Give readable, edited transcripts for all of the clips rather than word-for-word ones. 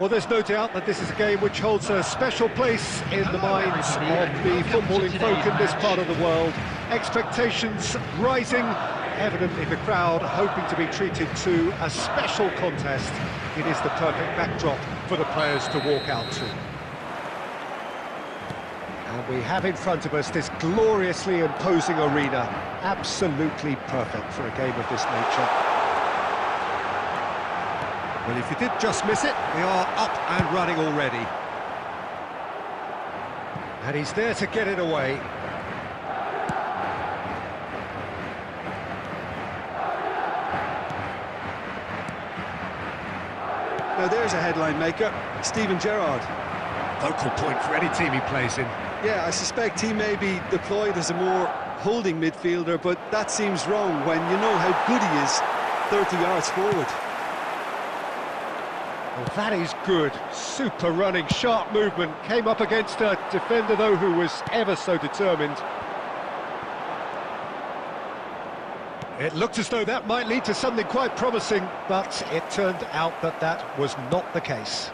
Well, there's no doubt that this is a game which holds a special place in the minds of the footballing folk in this part of the world. Expectations rising, evidently the crowd hoping to be treated to a special contest. It is the perfect backdrop for the players to walk out to. And we have in front of us this gloriously imposing arena, absolutely perfect for a game of this nature. Well, if you did just miss it, we are up and running already. And he's there to get it away. Now there's a headline maker, Steven Gerrard. Focal point for any team he plays in. Yeah, I suspect he may be deployed as a more holding midfielder, but that seems wrong when you know how good he is 30 yards forward. Well, that is good. Super running, sharp movement. Came up against a defender, though, who was ever so determined. It looked as though that might lead to something quite promising, but it turned out that that was not the case.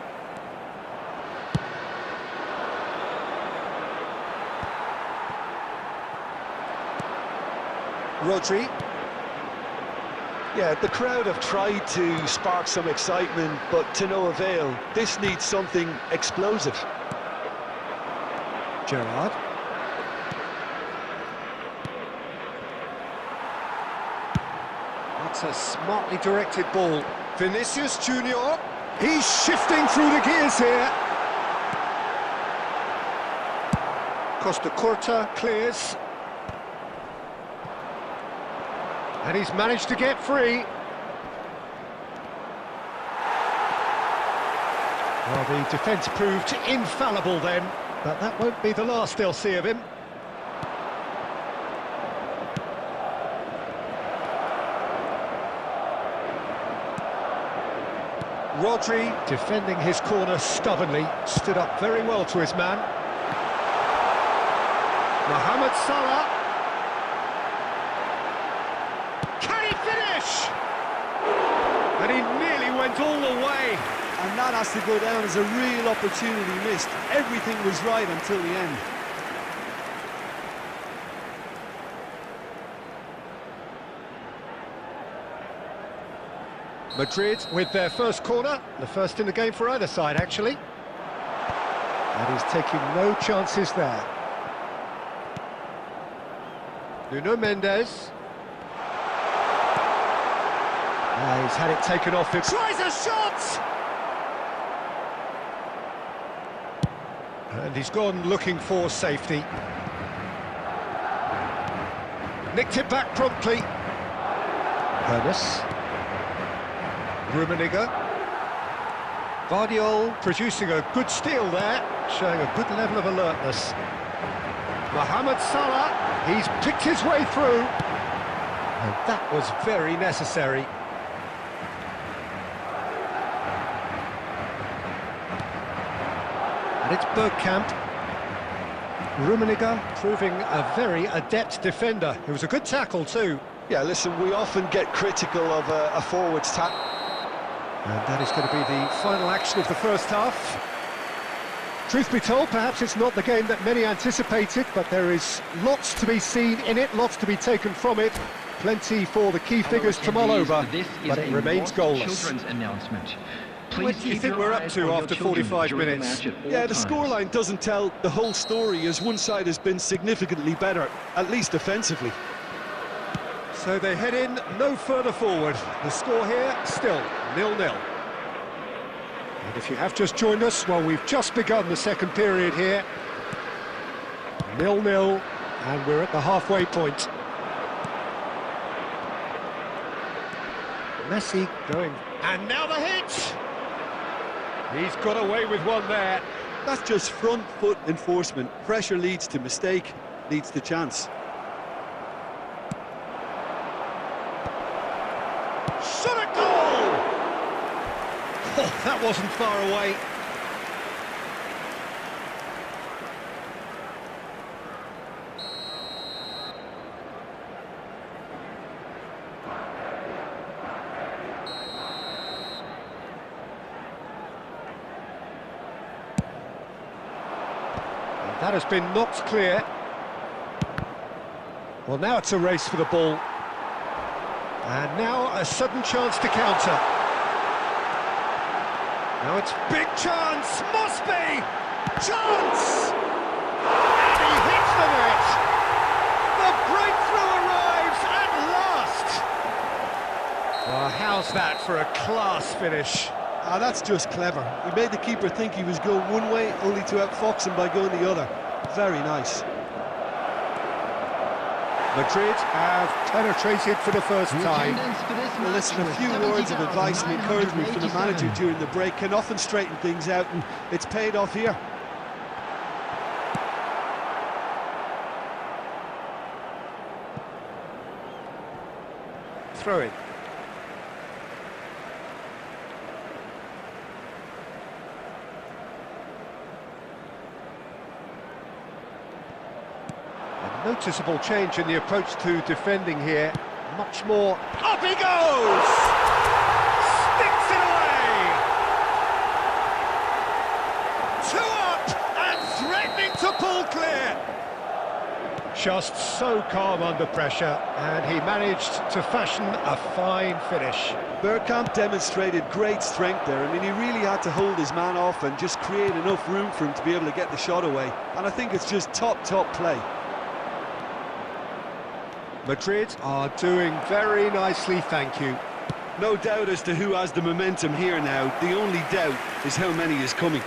Rodri. Yeah, the crowd have tried to spark some excitement, but to no avail. This needs something explosive. Gerrard. That's a smartly directed ball. Vinicius Junior. He's shifting through the gears here. Costa Curta clears. And he's managed to get free. Well, the defence proved infallible then, but that won't be the last they'll see of him. Rodri, defending his corner stubbornly, stood up very well to his man. Mohamed Salah. And he nearly went all the way. And that has to go down as a real opportunity missed. Everything was right until the end. Madrid with their first corner, the first in the game for either side, actually. And he's taking no chances there. Nuno Mendes. He's had it taken off him. Tries a shot! And he's gone looking for safety. Nicked it back promptly. Ernest. Rummenigge. Guardiola producing a good steal there, showing a good level of alertness. Mohamed Salah, he's picked his way through. And that was very necessary. And it's Bergkamp. Rummenigge proving a very adept defender. It was a good tackle too. Yeah, listen, we often get critical of a forward's tackle. And that is going to be the final action of the first half. Truth be told, perhaps it's not the game that many anticipated, but there is lots to be seen in it, lots to be taken from it. Plenty for the key figures to mull over, but it remains goalless. What do you think we're up to after 45 minutes? Yeah, the scoreline doesn't tell the whole story, as one side has been significantly better, at least offensively. So they head in no further forward. The score here, still 0-0. And if you have just joined us, well, we've just begun the second period here. 0-0, and we're at the halfway point. Messi going, and now the hit! He's got away with one there. That's just front foot enforcement. Pressure leads to mistake, leads to chance. Shot a goal! Oh, that wasn't far away. That has been knocked clear. Well, now it's a race for the ball. And now a sudden chance to counter. Now it's big chance, must be! Chance! And he hits the net! The breakthrough arrives at last! Well, how's that for a class finish? Ah, that's just clever. He made the keeper think he was going one way, only to outfox him by going the other. Very nice. Madrid have penetrated for the first time. Well, listen, a few words of advice and encouragement from the manager during the break can often straighten things out, and it's paid off here. Throw it. Noticeable change in the approach to defending here. Much more. Up he goes! Sticks it away! 2 up and threatening to pull clear. Just so calm under pressure, and he managed to fashion a fine finish. Bergkamp demonstrated great strength there. I mean, he really had to hold his man off and just create enough room for him to be able to get the shot away. And I think it's just top play. Madrid are doing very nicely, thank you. No doubt as to who has the momentum here now. The only doubt is how many is coming.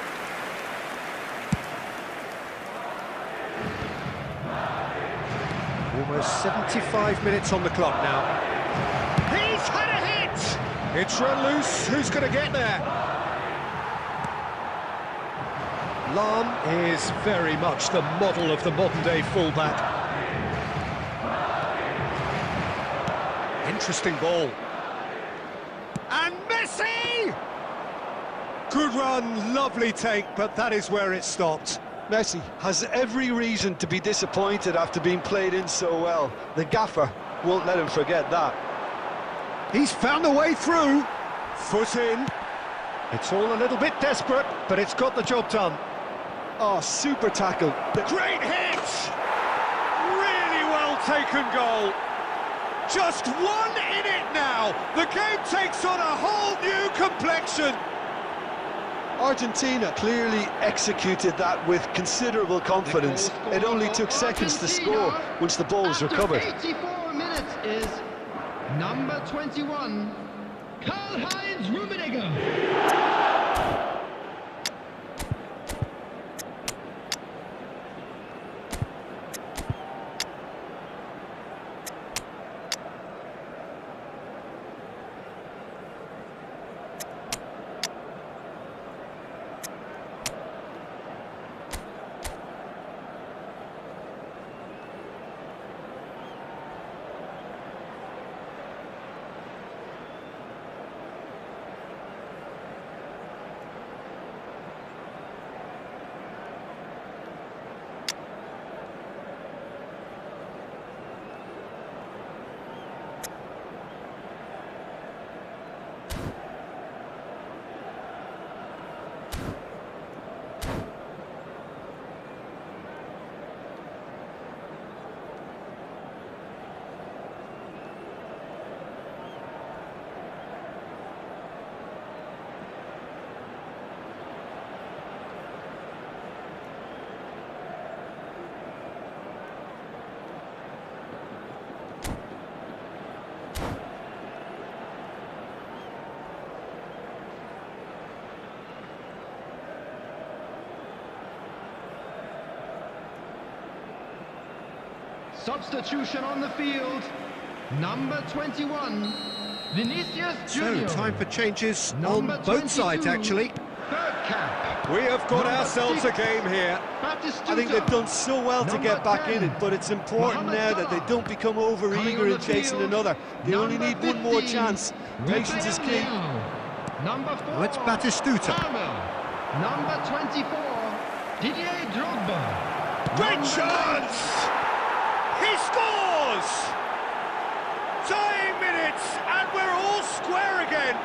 Almost 75 minutes on the clock now. He's had a hit! It's run loose, who's going to get there? Lahm is very much the model of the modern-day fullback. Interesting ball. And Messi! Good run, lovely take, but that is where it stopped. Messi has every reason to be disappointed after being played in so well. The gaffer won't let him forget that. He's found a way through. Foot in. It's all a little bit desperate, but it's got the job done. Oh, super tackle. Great hit! Really well taken goal. Just one in it now. The game takes on a whole new complexion. Argentina clearly executed that with considerable confidence. It only took seconds to score once the ball was recovered. 84 minutes is number 21, Karl-Heinz Rummenigge. Substitution on the field, number 21, Vinicius Junior. So, time for changes on both sides, actually. Bergkamp. We have got ourselves a game here. I think they've done so well to get back in it, but it's important now that they don't become over-eager in chasing another. They only need one more chance. Patience is key. Number 4, Well, it's Batistuta. number 24, Didier Drogba. Great chance! He scores! Dying minutes, and we're all square again.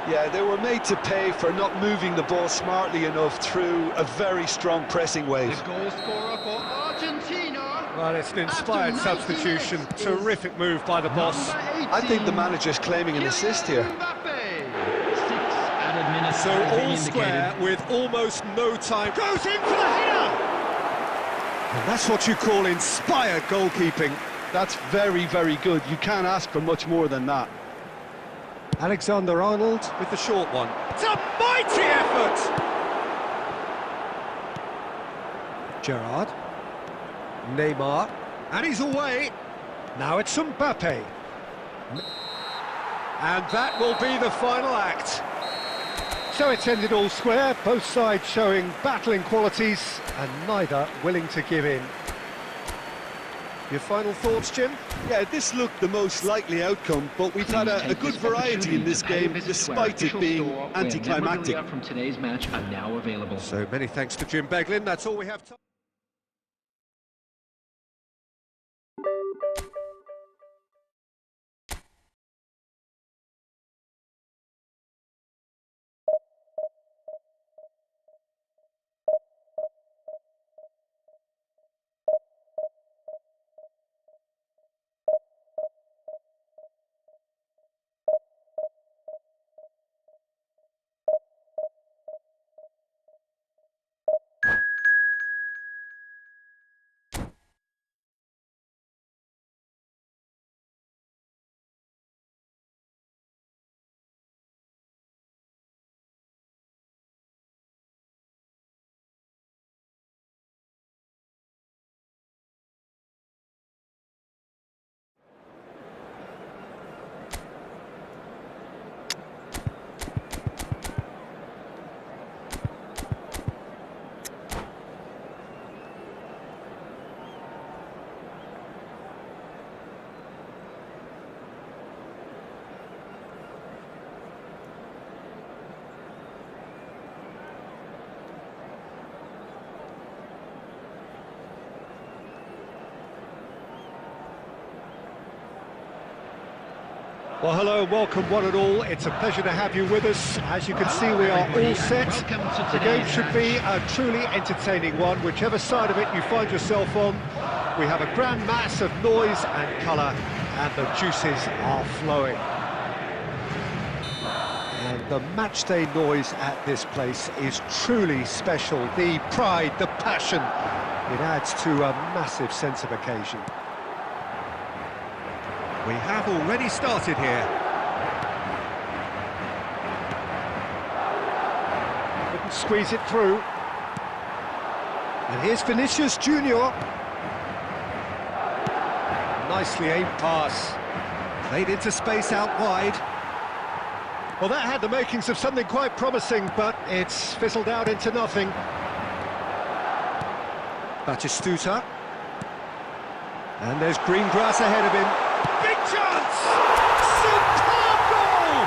Yeah, they were made to pay for not moving the ball smartly enough through a very strong pressing wave. The goal scorer for Argentina. Well, it's an inspired After 90 substitution. minutes Terrific move by the boss. Number 18, I think the manager's claiming an assist here. Mbappe. 6 added minutes. So have been all square with almost no time. Goes in for the header! And that's what you call inspired goalkeeping. That's very, very good. You can't ask for much more than that. Alexander-Arnold with the short one. It's a mighty effort! Gerrard. Neymar. And he's away. Now it's Mbappe. And that will be the final act. So it's ended all square, both sides showing battling qualities and neither willing to give in. Your final thoughts, Jim? Yeah, this looked the most likely outcome, but we've had a good variety in this game, despite it being anticlimactic. From today's match are now available. So many thanks to Jim Beglin. That's all we have time. Well, hello and welcome one and all. It's a pleasure to have you with us. As you can see, we are all set. The game should be a truly entertaining one, whichever side of it you find yourself on. We have a grand mass of noise and colour, and the juices are flowing. And the matchday noise at this place is truly special. The pride, the passion, it adds to a massive sense of occasion. We have already started here. Couldn't squeeze it through. And here's Vinicius Junior. Nicely aimed pass. Played into space out wide. Well, that had the makings of something quite promising, but it's fizzled out into nothing. Batistuta. And there's green grass ahead of him. Big chance! Superb goal!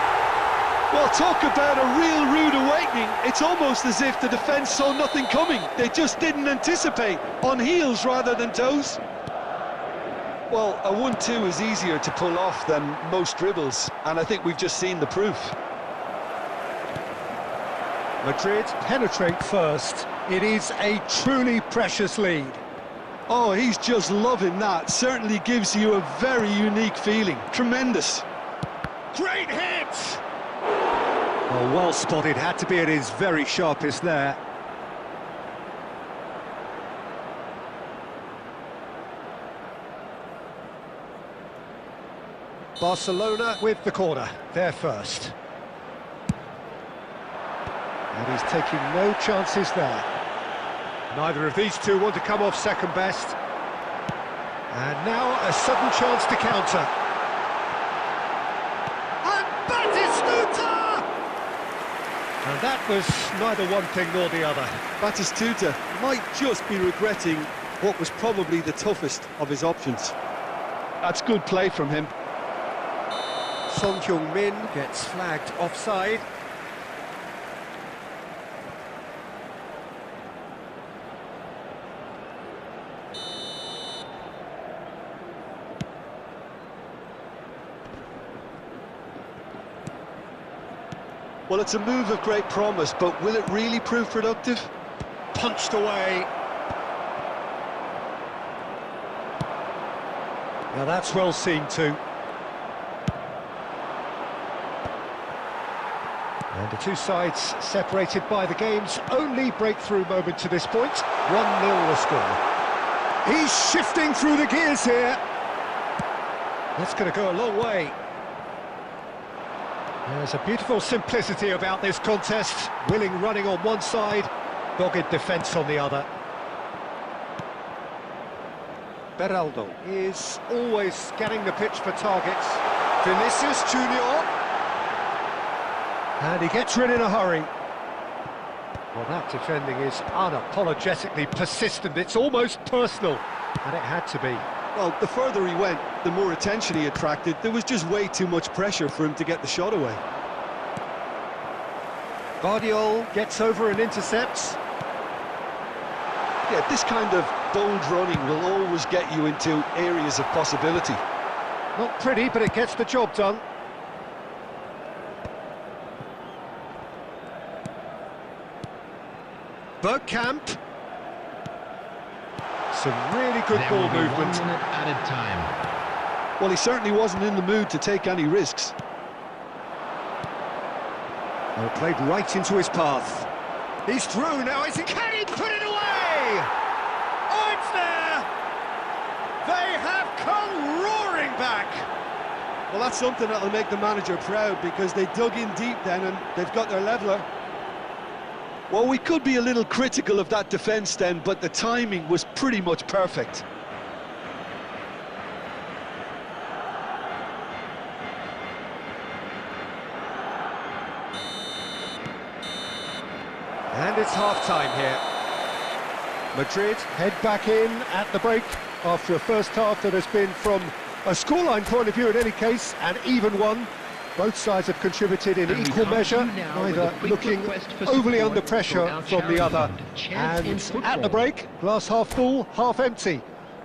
Well, talk about a real rude awakening. It's almost as if the defence saw nothing coming. They just didn't anticipate, on heels rather than toes. Well, a 1-2 is easier to pull off than most dribbles, and I think we've just seen the proof. Madrid penetrate first. It is a truly precious lead. Oh, he's just loving that. Certainly gives you a very unique feeling. Tremendous. Great hit! Oh, well spotted. Had to be at his very sharpest there. Barcelona with the corner. They're first. And he's taking no chances there. Neither of these two want to come off second best. And now a sudden chance to counter. And Batistuta! And that was neither one thing nor the other. Batistuta might just be regretting what was probably the toughest of his options. That's good play from him. Son Heung-min gets flagged offside. Well, it's a move of great promise, but will it really prove productive? Punched away. Now that's well seen too. And the two sides separated by the game's only breakthrough moment to this point. 1-0 the score. He's shifting through the gears here. That's going to go a long way. There's a beautiful simplicity about this contest. Willing running on one side, dogged defence on the other. Beraldo is always scanning the pitch for targets. Vinicius Junior. And he gets rid in a hurry. Well, that defending is unapologetically persistent. It's almost personal, and it had to be. Well, the further he went, the more attention he attracted. There was just way too much pressure for him to get the shot away. Guardiola gets over and intercepts. Yeah, this kind of bold running will always get you into areas of possibility. Not pretty, but it gets the job done. Bergkamp. Some really good There ball will be movement. 1 minute added time. Well, he certainly wasn't in the mood to take any risks. Well, played right into his path. He's through now, is he? Can he put it away? Oh, it's there! They have come roaring back! Well, that's something that'll make the manager proud, because they dug in deep then and they've got their leveller. Well, we could be a little critical of that defence then, but the timing was pretty much perfect. And it's half-time here. Madrid head back in at the break after a first half that has been, from a scoreline point of view in any case, an even one. Both sides have contributed in And we equal come to measure, you now with neither a quick looking request for overly support under for pressure our from the charity other. fund, Chance in And Football. at the break, glass half full, half empty.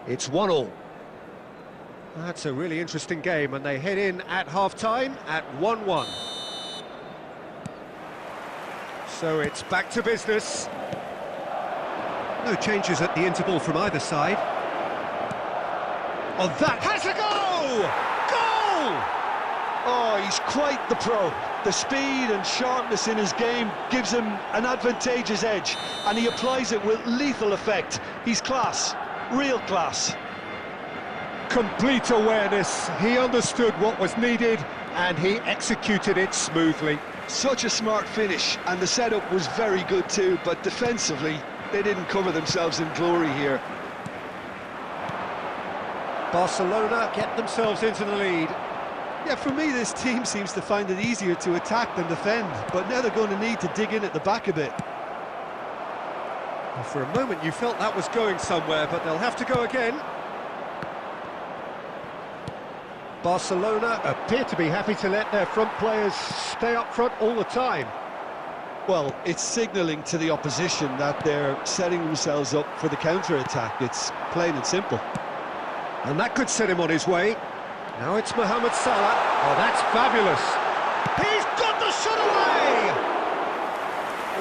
It's 1-1. That's a really interesting game, and they head in at half-time at 1-1. So it's back to business. No changes at the interval from either side. Oh, that has a goal! Goal! Oh, he's quite the pro. The speed and sharpness in his game gives him an advantageous edge, and he applies it with lethal effect. He's class, real class. Complete awareness. He understood what was needed, and he executed it smoothly. Such a smart finish, and the setup was very good too, but defensively, they didn't cover themselves in glory here. Barcelona get themselves into the lead. Yeah, for me, this team seems to find it easier to attack than defend, but now they're going to need to dig in at the back a bit. Well, for a moment you felt that was going somewhere, but they'll have to go again. Barcelona appear to be happy to let their front players stay up front all the time. Well, it's signalling to the opposition that they're setting themselves up for the counter-attack. It's plain and simple. And that could set him on his way. Now it's Mohamed Salah. Oh, that's fabulous. He's got the shot away!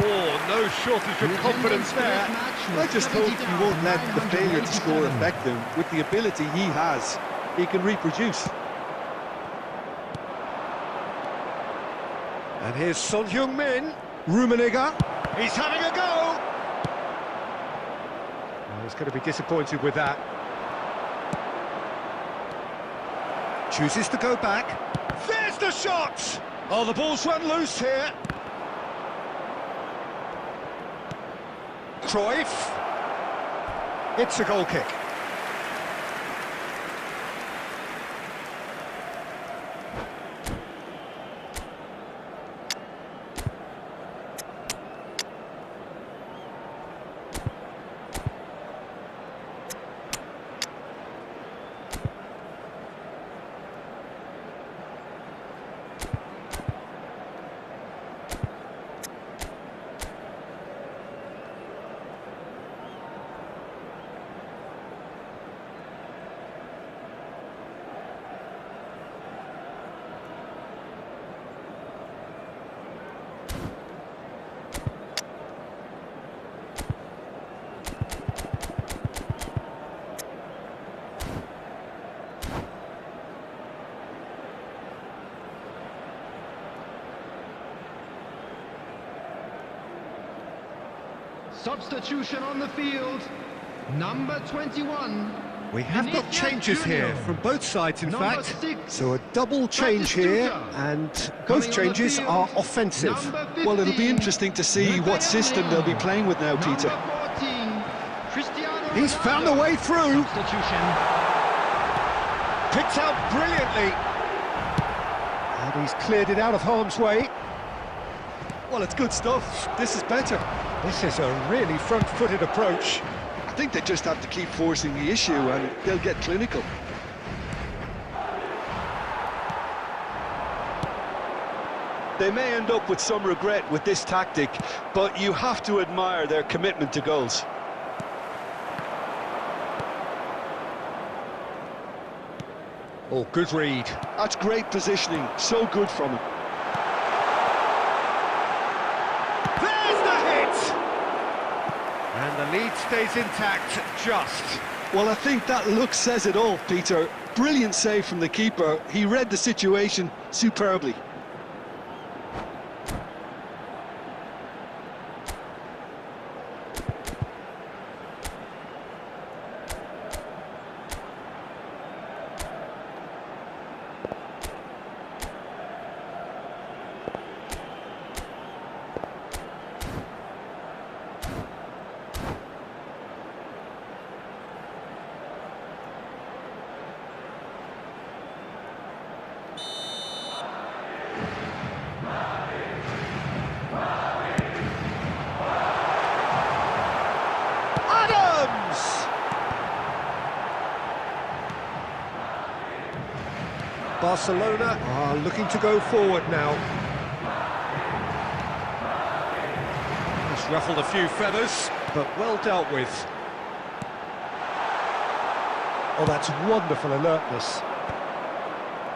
Oh, no shortage of confidence there. I just hope he won't let the failure to score affect him. With the ability he has, he can reproduce. And here's Son Heung-min. Rummenigge. He's having a go! Oh, he's going to be disappointed with that. Chooses to go back. There's the shot! Oh, the ball's run loose here. Cruyff. It's a goal kick. Substitution on the field. Number 21. We have got Vinicius changes here Junior. from both sides, in Number fact. 6. So a double change here, and both changes are offensive. Well, it'll be interesting to see what system they'll be playing with now, Peter. Number 14. Cristiano He's Ronaldo. found a way through. Substitution. Picked out brilliantly. And he's cleared it out of harm's way. Well, it's good stuff. This is better. This is a really front-footed approach. I think they just have to keep forcing the issue and they'll get clinical. They may end up with some regret with this tactic, but you have to admire their commitment to goals. Oh, good read. That's great positioning, so good from him. There's the hit! And the lead stays intact, just. Well, I think that look says it all, Peter. Brilliant save from the keeper. He read the situation superbly. Barcelona are looking to go forward now. Just ruffled a few feathers, but well dealt with. Oh, that's wonderful alertness.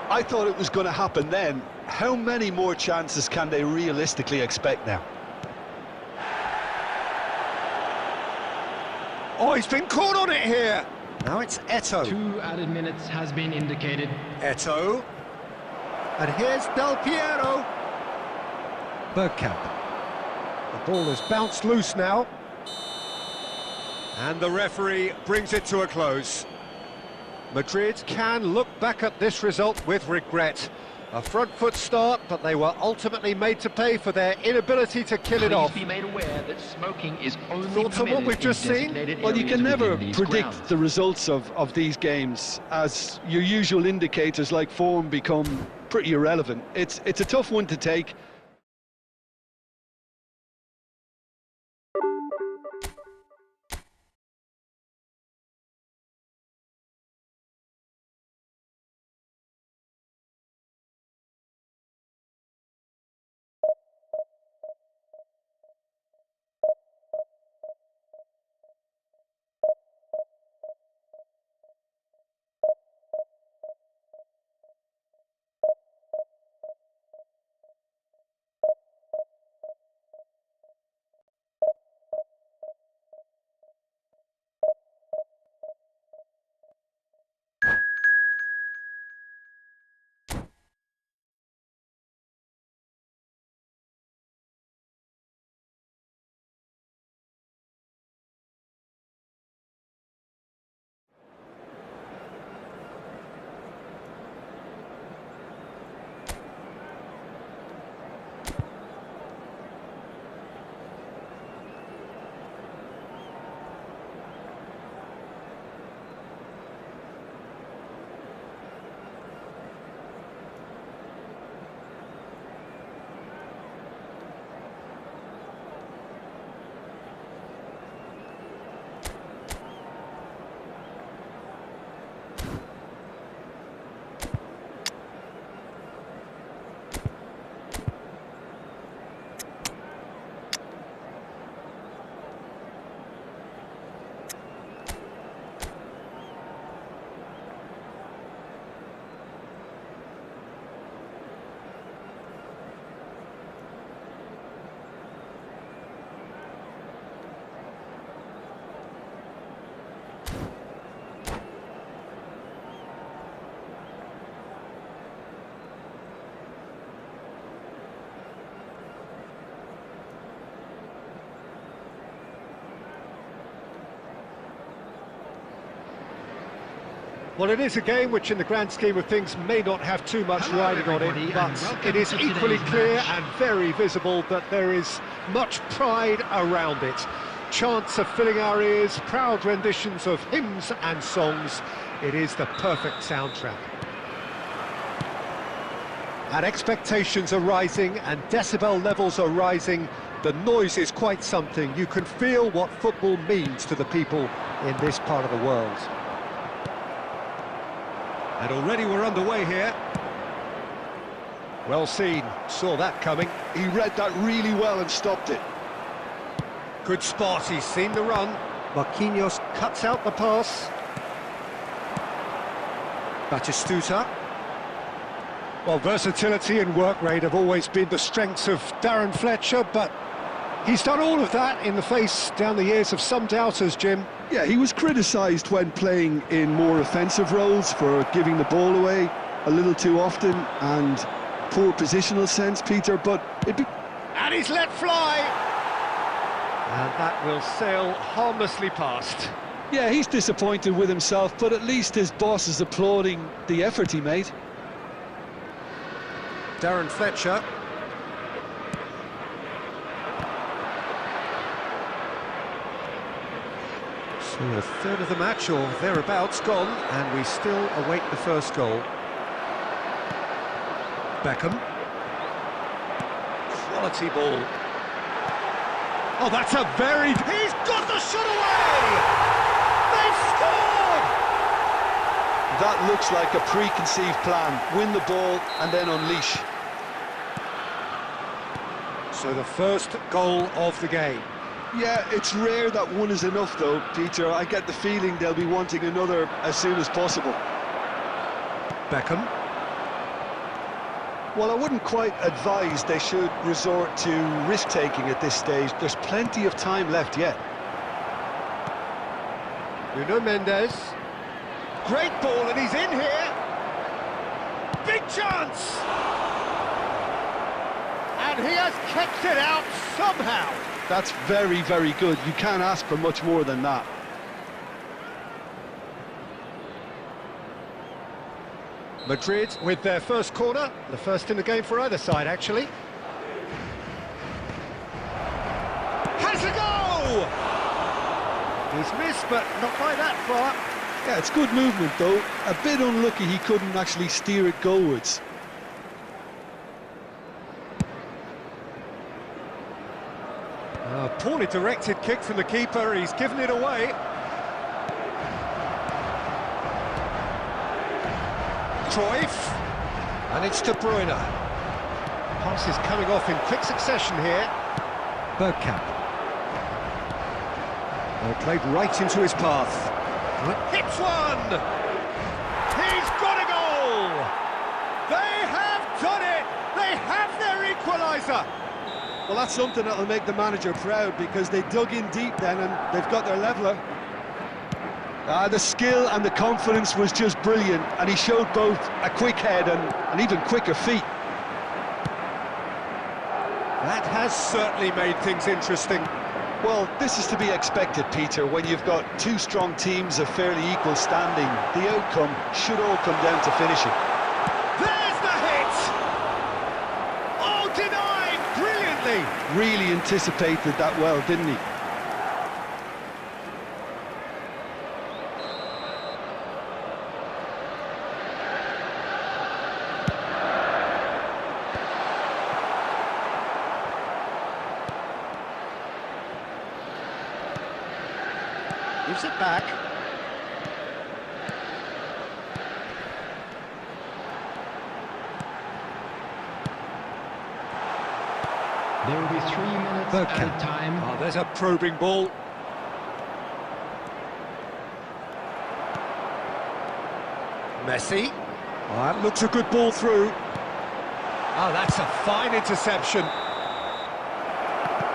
I thought it was going to happen then. How many more chances can they realistically expect now? Oh, he's been caught on it here. Now it's Eto'o. 2 added minutes has been indicated. Eto'o. And here's Del Piero. Bergkamp. The ball has bounced loose now. And the referee brings it to a close. Madrid can look back at this result with regret. A front foot start, but they were ultimately made to pay for their inability to kill it off. Please be made aware that smoking is only Thoughts on what permitted we've just in seen? designated Well, you areas can never within these predict grounds. the results of these games, as your usual indicators like form become pretty irrelevant. It's a tough one to take. Well, it is a game which in the grand scheme of things may not have too much Hello, riding on everybody, it, and but welcome it is to equally today's clear match. and very visible that there is much pride around it. Chants are filling our ears, proud renditions of hymns and songs. It is the perfect soundtrack. And expectations are rising and decibel levels are rising. The noise is quite something. You can feel what football means to the people in this part of the world. And already we're underway here. Well seen, saw that coming. He read that really well and stopped it. Good spot, he's seen the run. Marquinhos cuts out the pass. Batistuta. Well, versatility and work rate have always been the strengths of Darren Fletcher, but he's done all of that in the face down the years of some doubters, Jim. Yeah, he was criticised when playing in more offensive roles for giving the ball away a little too often and poor positional sense, Peter, but And he's let fly! And that will sail harmlessly past. yeah, he's disappointed with himself, but at least his boss is applauding the effort he made. Darren Fletcher. So a third of the match or thereabouts gone, and we still await the first goal. Beckham. Quality ball. Oh, that's a very... He's got the shot away! They've scored! That looks like a preconceived plan. Win the ball and then unleash. So the first goal of the game. Yeah, it's rare that one is enough though, Peter. I get the feeling they'll be wanting another as soon as possible. Beckham. Well, I wouldn't quite advise they should resort to risk-taking at this stage. There's plenty of time left yet. Nuno Mendes. Great ball, and he's in here. Big chance! And he has kept it out somehow. That's very, very good. You can't ask for much more than that. Madrid with their first corner, the first in the game for either side, actually. Has a go! He's missed, but not by that far. Yeah, it's good movement though. A bit unlucky he couldn't actually steer it goalwards. A poorly directed kick from the keeper, he's given it away. Cruyff, and it's De Bruyne. Pass is coming off in quick succession here. Bergkamp. Played right into his path. Hits one! He's got a goal! They have done it! They have their equaliser! Well, that's something that'll make the manager proud because they dug in deep then and they've got their leveller. The skill and the confidence was just brilliant, and he showed both a quick head and even quicker feet. That has certainly made things interesting. Well, this is to be expected, Peter, when you've got two strong teams of fairly equal standing. The outcome should all come down to finishing. There's the hit! Oh, denied brilliantly! Really anticipated that well, didn't he? Gives it back. There will be 3 minutes Bergkamp. at a time. Oh, there's a probing ball. Messi. Oh, that looks a good ball through. Oh, that's a fine interception.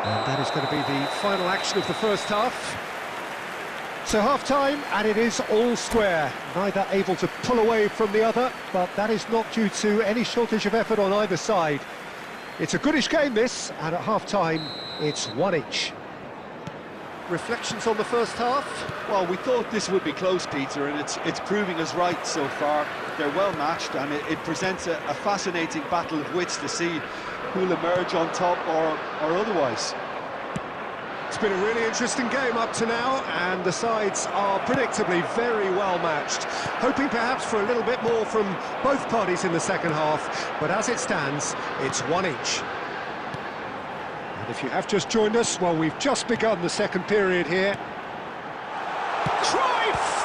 And that is going to be the final action of the first half. So half-time, and it is all square. Neither able to pull away from the other, but that is not due to any shortage of effort on either side. It's a goodish game, this, and at half-time, it's one each. reflections on the first half? Well, we thought this would be close, Peter, and it's proving us right so far. They're well matched, and it presents a fascinating battle of wits to see who'll emerge on top or otherwise. It's been a really interesting game up to now, and the sides are predictably very well matched. Hoping perhaps for a little bit more from both parties in the second half, but as it stands, it's one each. And if you have just joined us, well, we've just begun the second period here. Cruyff!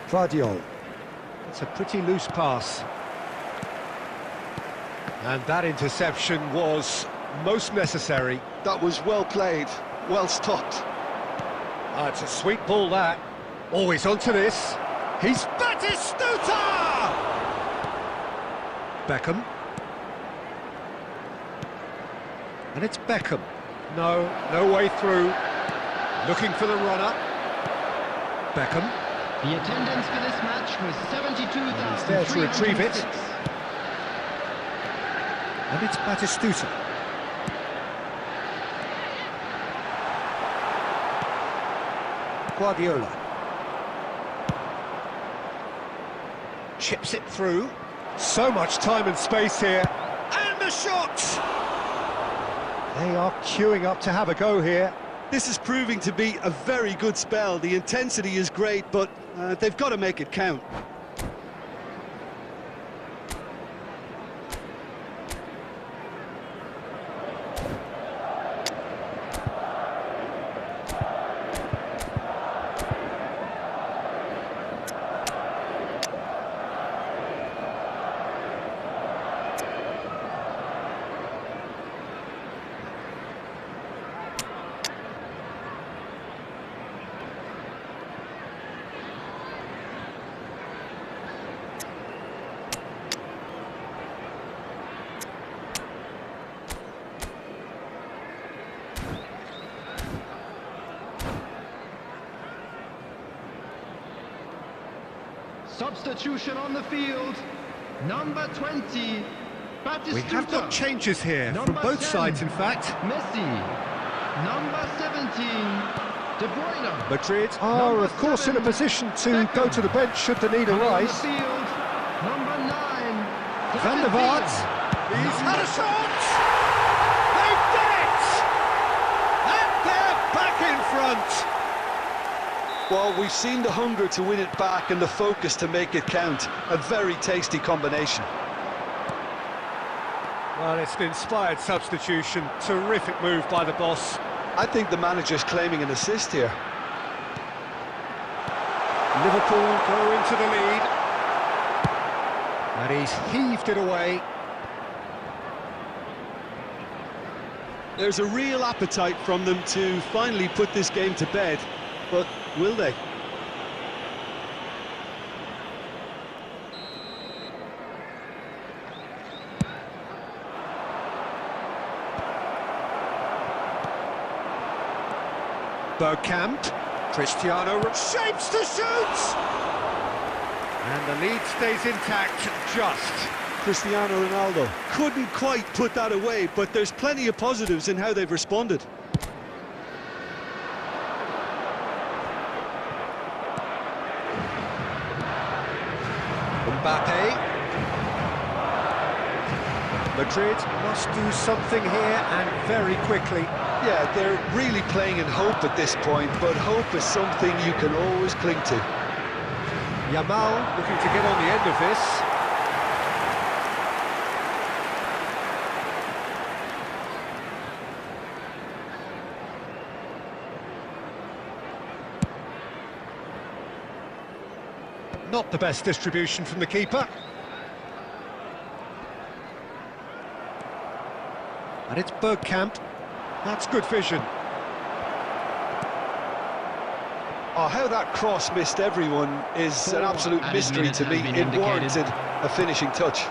Vardiol. It's a pretty loose pass. And that interception was most necessary. That was well played, well stopped. It's a sweet ball, that. Always onto this. He's Batistuta! Beckham. And it's Beckham. No way through. Looking for the runner. Beckham. The attendance for this match was 72,306. He's there to retrieve it. And it's Batistuta. Guardiola. Chips it through. So much time and space here. And the shot! They are queuing up to have a go here. This is proving to be a very good spell. The intensity is great, but they've got to make it count. Substitution on the field, number 20, Batistuta. We have got changes here from both sides, in fact. Messi, number 17, De Bruyne. Madrid are, of course, in a position to go to the bench should the need arise. On the field, number 9, Van der Vaart. He's had a shot! They've done it! And they're back in front! Well, we've seen the hunger to win it back and the focus to make it count. A very tasty combination. Well, it's an inspired substitution. Terrific move by the boss. I think the manager's claiming an assist here. Liverpool go into the lead. And he's heaved it away. There's a real appetite from them to finally put this game to bed, but will they? Bergkamp. Cristiano shapes to shoot! And the lead stays intact, just. Cristiano Ronaldo couldn't quite put that away, but there's plenty of positives in how they've responded. Mbappe. Madrid must do something here, and very quickly. Yeah, they're really playing in hope at this point, but hope is something you can always cling to. Yamal looking to get on the end of this. Not the best distribution from the keeper. And it's Bergkamp. That's good vision. Oh, how that cross missed everyone is an absolute mystery to me. It warranted a finishing touch.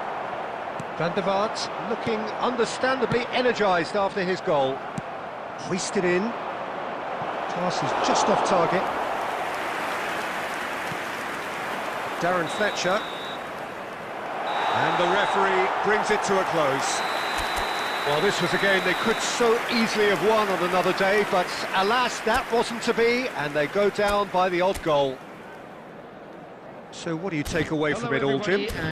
Van der Vaart looking understandably energised after his goal. Hoisted in. Pass is just off target. Darren Fletcher. And the referee brings it to a close. Well, this was a game they could so easily have won on another day, but alas, that wasn't to be, and they go down by the odd goal. So what do you take away from it all, Jim?